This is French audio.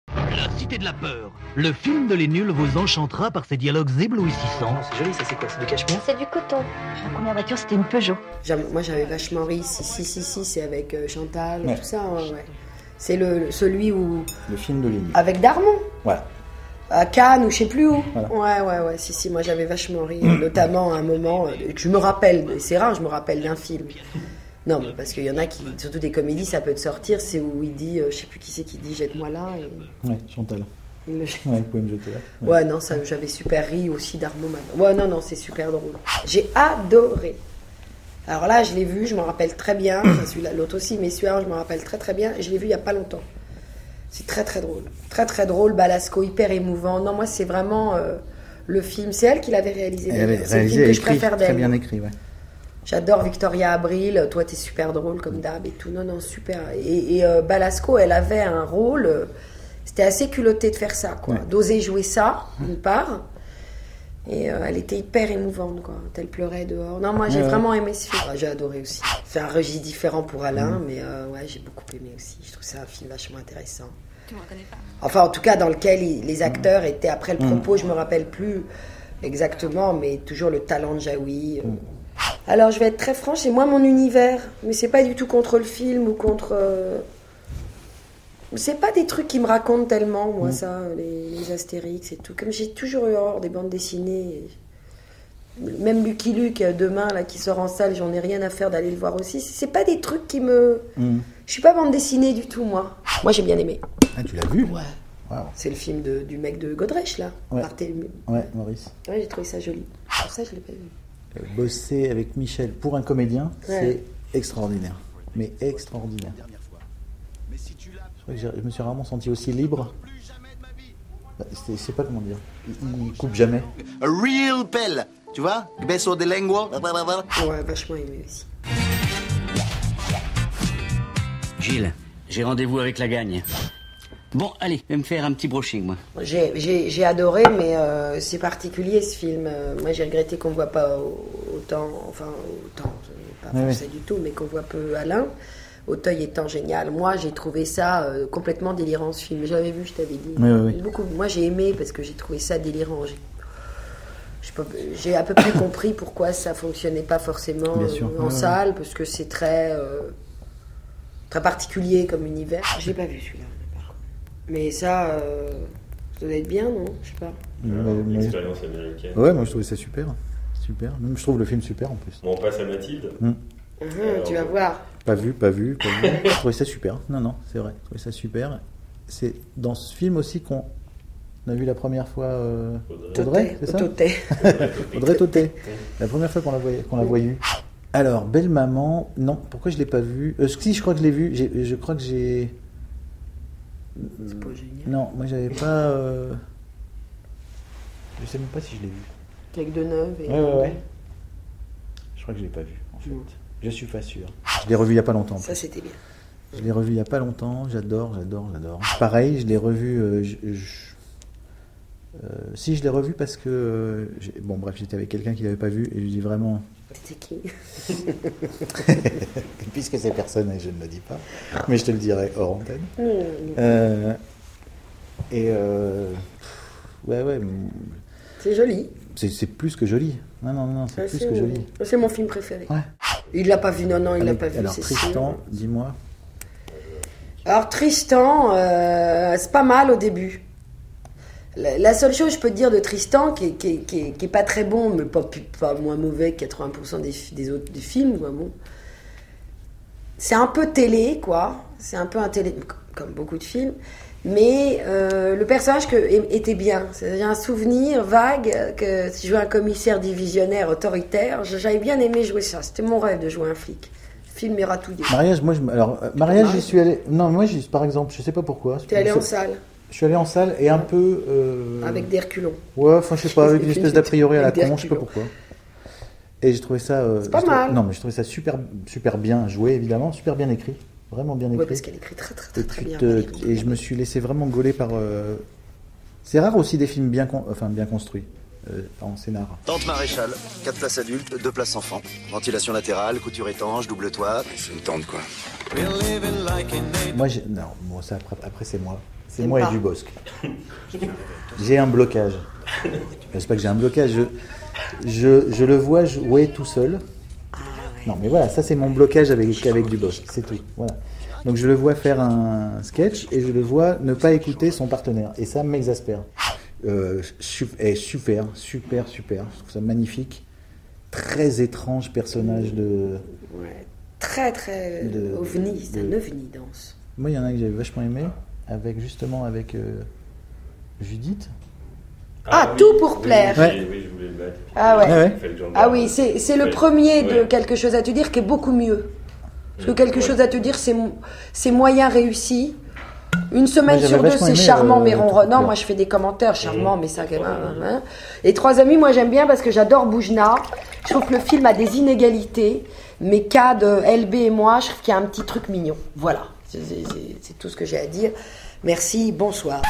La Cité de la Peur. Le film de Les Nuls vous enchantera par ses dialogues éblouissants. Oh, c'est joli, ça, c'est quoi? C'est du cachemire? C'est du coton. La première voiture, c'était une Peugeot. Moi, j'avais vachement ri. Si, c'est avec Chantal, Ouais. tout ça. Ouais. C'est celui où... Le film de Les Nuls. Avec Darmon. Voilà. À Cannes ou je sais plus où. Voilà. Ouais. Si, moi, j'avais vachement ri. Notamment à un moment, je me rappelle, c'est rare, je me rappelle d'un film. Non, mais parce qu'il y en a qui, surtout des comédies, ça peut te sortir, c'est où il dit, je sais plus qui c'est qui dit, jette-moi là. Et... Ouais, Chantal. il me- Ouais, vous pouvez me jeter là. Ouais, non, ça, j'avais super ri aussi d'Arnaud Matin. Ouais, non, c'est super drôle. J'ai adoré. Alors là, je l'ai vu, je m'en rappelle très bien. Enfin, celui-là, l'autre aussi, mais celui-là, je m'en rappelle très très bien. Et je l'ai vu il y a pas longtemps. C'est très très drôle. Très très drôle, Balasco, hyper émouvant. Non, moi, c'est vraiment le film. C'est elle qui l'avait réalisé. Elle avait C'est le film réalisé que et je écrit, préfère très d'elle. bien écrit, ouais. J'adore Victoria Abril, toi t'es super drôle comme d'hab et tout, non super. Et Balasco, elle avait un rôle, c'était assez culotté de faire ça, quoi, Ouais. d'oser jouer ça, d'une part, et elle était hyper émouvante, quoi, elle pleurait dehors. Non, moi j'ai vraiment aimé ce film, j'ai adoré aussi. C'est un registre différent pour Alain, mais ouais, j'ai beaucoup aimé aussi, je trouve ça un film vachement intéressant. Tu me reconnais pas? Enfin, en tout cas, dans lequel les acteurs étaient, après le propos, je me rappelle plus exactement, mais toujours le talent de Jaoui. Alors, je vais être très franche, c'est moi mon univers, mais c'est pas du tout contre le film ou contre. C'est pas des trucs qui me racontent tellement, moi, ça, les Astérix et tout. Comme j'ai toujours eu horreur des bandes dessinées. Même Lucky Luke, demain, là, qui sort en salle, j'en ai rien à faire d'aller le voir aussi. C'est pas des trucs qui me. Je suis pas bande dessinée du tout, moi. Moi, j'ai bien aimé. Ah, tu l'as vu? Ouais. Waouh. C'est le film du mec de Godrèche, là. Ouais. Barthélemy. Ouais, Maurice. Ouais, j'ai trouvé ça joli. Pour ça, je l'ai pas vu. Bosser avec Michel pour un comédien, Ouais. c'est extraordinaire. Mais extraordinaire. Je crois que je me suis rarement senti aussi libre. Bah, je sais pas comment dire. Il coupe jamais. A real pelle, tu vois? Beso de lengua. Ouais, vachement aimé aussi. Gilles, j'ai rendez-vous avec la gagne. Bon, allez, je vais me faire un petit brushing, moi. J'ai adoré, mais c'est particulier ce film. Moi, j'ai regretté qu'on ne voit pas autant, pas Oui, français du tout, mais qu'on voit peu Alain. Auteuil étant génial. Moi, j'ai trouvé ça complètement délirant, ce film. Je l'avais vu, je t'avais dit. Oui. Beaucoup. Moi, j'ai aimé parce que j'ai trouvé ça délirant. J'ai à peu près compris pourquoi ça fonctionnait pas forcément Bien sûr. en salle, parce que c'est très particulier comme univers. J'ai pas vu celui-là, par contre. Mais ça doit être bien, non? Je sais pas. Mais- L'expérience américaine. Ouais, moi je trouvais ça super. Super. Même je trouve le film super en plus. Bon, on passe à Mathilde. Tu vas voir. Pas vu. Je trouvais ça super. Non, c'est vrai. Je trouvais ça super. C'est dans ce film aussi qu'on a vu la première fois Audrey, c'est ça? Totet. Audrey Totet. La première fois qu'on la voyait. Alors, Belle Maman, non, pourquoi je l'ai pas vu? Si, je crois que je l'ai vu. Je crois que j'ai. C'est pas génial. Non, moi j'avais pas. Je sais même pas si je l'ai vu. Avec Deneuve et... Ouais. Je crois que je l'ai pas vu, en fait. Je suis pas sûr. Je l'ai revu il y a pas longtemps. en Ça, plus. c'était bien. Je l'ai revu il y a pas longtemps. J'adore. Pareil, je l'ai revu. Si, je l'ai revu parce que. Bon, bref, j'étais avec quelqu'un qui l'avait pas vu et je lui dis vraiment. C'était qui? Puisque c'est personne et je ne le dis pas, mais je te le dirai hors antenne. Ouais. C'est joli. C'est plus que joli. Non, c'est plus que joli. C'est mon film préféré. Ouais. Il l'a pas vu, non, il l'a pas vu, Alors, c'est Tristan, sûr. dis-moi. Alors, Tristan, c'est pas mal au début. La seule chose que je peux te dire de Tristan, qui est pas très bon, mais pas moins mauvais que 80% des autres des films, quoi, bon. C'est un peu télé, quoi. C'est un peu un télé, comme beaucoup de films. Mais le personnage était bien. C'est-à-dire un souvenir vague que si je jouais un commissaire divisionnaire autoritaire, j'avais bien aimé jouer ça. C'était mon rêve de jouer un flic. Le film ira tout dire. Mariage, mariage, j'y suis allé. Non, moi, par exemple, je sais pas pourquoi. T'es allé en salle Je suis allé en salle et un peu. avec des reculons. Ouais, enfin, je sais pas, avec une espèce d'a priori à la Avec des con, je sais pas reculons. pourquoi. Et j'ai trouvé ça. C'est pas mal. Non, mais j'ai trouvé ça super bien joué, évidemment, super bien écrit. Vraiment bien écrit. Ouais, parce qu'elle écrit très Et bien. et je me suis laissé vraiment gauler par. C'est rare aussi des films bien construits. en scénar. Tente Maréchal, 4 places adultes, 2 places enfants. Ventilation latérale, couture étanche, double toit. C'est une tente, quoi. Moi, non, bon, ça, après c'est moi. C'est T'aimes moi pas. et Dubosc. J'ai un blocage. C'est pas que j'ai un blocage, je le vois jouer tout seul. Non, mais voilà, ça c'est mon blocage avec Dubosc, c'est tout. Voilà. Donc je le vois faire un sketch et je le vois ne pas écouter son partenaire. Et ça m'exaspère. Super. Je trouve ça magnifique. Très étrange personnage de... Ouais. Très ovni, c'est un ovni danse. Moi, il y en a que j'avais vachement aimé, avec Judith. Tout pour plaire. Ouais. Oui, je voulais le mettre. Ah ouais. Ouais. Il fait le gendarme. Ah oui, c'est le premier de Ouais. Quelque chose à te dire qui est beaucoup mieux. Parce que Quelque chose à te dire, c'est moyen réussi. Une semaine Moi, j'avais sur deux, vachement c'est aimé, charmant mais tout pour ronronnant. plaire. Moi, je fais des commentaires charmants, mais ça, quand même. Hein. Et Trois amis, moi, j'aime bien parce que j'adore Boujna. Je trouve que le film a des inégalités, mais Cad, LB et moi, je trouve qu'il y a un petit truc mignon. Voilà, c'est tout ce que j'ai à dire. Merci, bonsoir.